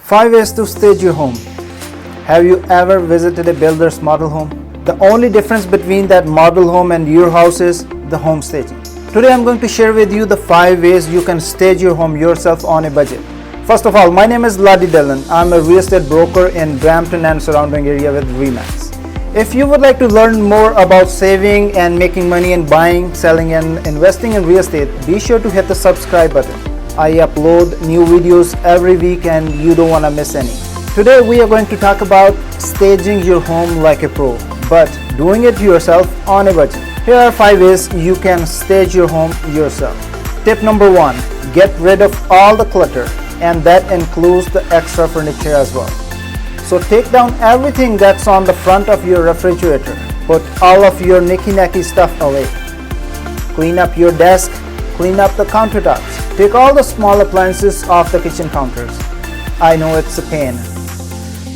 5 ways to stage your home. Have you ever visited a builder's model home? The only difference between that model home and your house is the home staging. Today I'm going to share with you the 5 ways you can stage your home yourself on a budget. First of all, my name is Laddi Dhillon. I'm a real estate broker in Brampton and surrounding area with Remax. If you would like to learn more about saving and making money and buying, selling and investing in real estate, be sure to hit the subscribe button. I upload new videos every week and you don't want to miss any. Today we are going to talk about staging your home like a pro, but doing it yourself on a budget. Here are 5 ways you can stage your home yourself. Tip number 1, get rid of all the clutter, and that includes the extra furniture as well. So take down everything that's on the front of your refrigerator. Put all of your nicky-nacky stuff away. Clean up your desk, clean up the countertops. Take all the small appliances off the kitchen counters. I know it's a pain.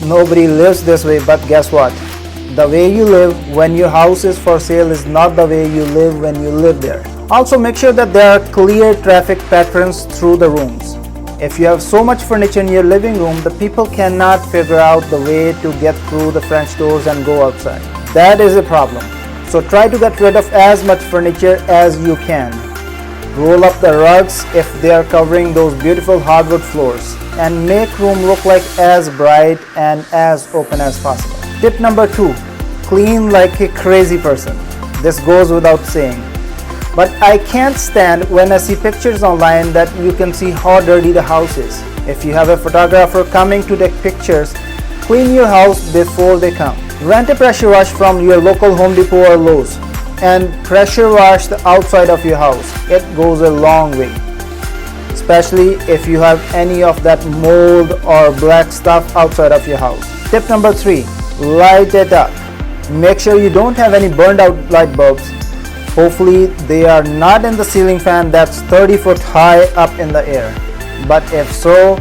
Nobody lives this way, but guess what? The way you live when your house is for sale is not the way you live when you live there. Also make sure that there are clear traffic patterns through the rooms. If you have so much furniture in your living room, the people cannot figure out the way to get through the French doors and go outside. That is a problem. So try to get rid of as much furniture as you can. Roll up the rugs if they are covering those beautiful hardwood floors, and make room look like as bright and as open as possible. Tip number 2, clean like a crazy person. This goes without saying. But I can't stand when I see pictures online that you can see how dirty the house is. If you have a photographer coming to take pictures, clean your house before they come. Rent a pressure wash from your local Home Depot or Lowe's and pressure wash the outside of your house. It goes a long way, especially if you have any of that mold or black stuff outside of your house. Tip number 3, light it up. Make sure you don't have any burned out light bulbs. Hopefully they are not in the ceiling fan that's 30 foot high up in the air. But if so,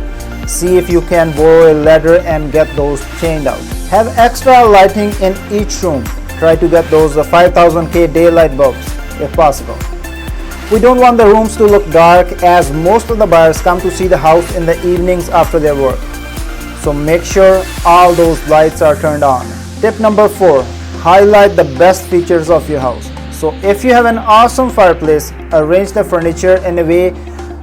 see if you can borrow a ladder and get those chained out. Have extra lighting in each room. Try to get those 5000K daylight bulbs if possible. We don't want the rooms to look dark, as most of the buyers come to see the house in the evenings after their work. So make sure all those lights are turned on. Tip number 4, highlight the best features of your house. So if you have an awesome fireplace, arrange the furniture in a way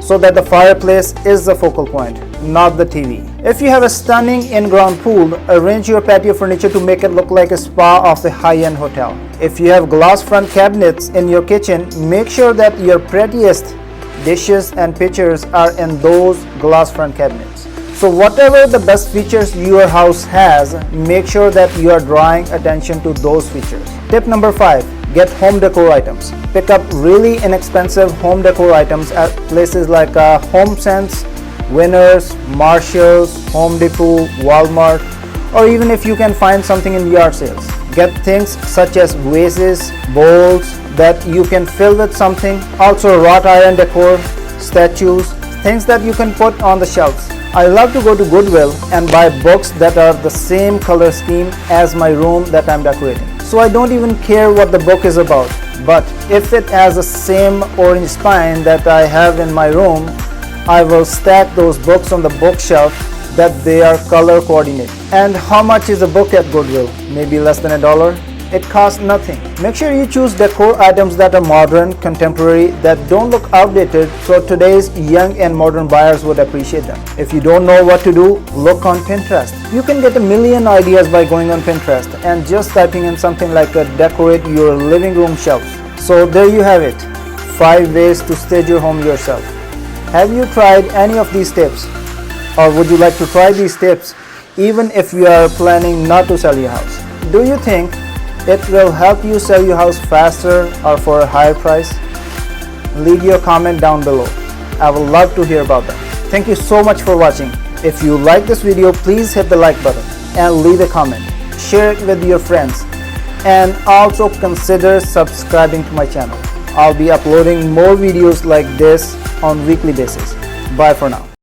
so that the fireplace is the focal point, not the TV. If you have a stunning in-ground pool, arrange your patio furniture to make it look like a spa of a high-end hotel. If you have glass front cabinets in your kitchen, make sure that your prettiest dishes and pictures are in those glass front cabinets. So whatever the best features your house has, make sure that you are drawing attention to those features. Tip number 5, get home decor items. Pick up really inexpensive home decor items at places like HomeSense, Winners, Marshalls, Home Depot, Walmart, or even if you can find something in yard sales. Get things such as vases, bowls that you can fill with something. Also wrought iron decor, statues, things that you can put on the shelves. I love to go to Goodwill and buy books that are the same color scheme as my room that I'm decorating. So I don't even care what the book is about, but if it has the same orange spine that I have in my room, I will stack those books on the bookshelf that they are color coordinated. And how much is a book at Goodwill? Maybe less than $1. It costs nothing. Make sure you choose decor items that are modern, contemporary, that don't look outdated, so today's young and modern buyers would appreciate them. If you don't know what to do, look on Pinterest. You can get a million ideas by going on Pinterest and just typing in something like decorate your living room shelves. So there you have it, 5 ways to stage your home yourself. Have you tried any of these tips? Or would you like to try these tips even if you are planning not to sell your house? Do you think it will help you sell your house faster or for a higher price? Leave your comment down below. I would love to hear about that. Thank you so much for watching. If you like this video, please hit the like button and leave a comment. Share it with your friends and also consider subscribing to my channel. I'll be uploading more videos like this on weekly basis. Bye for now.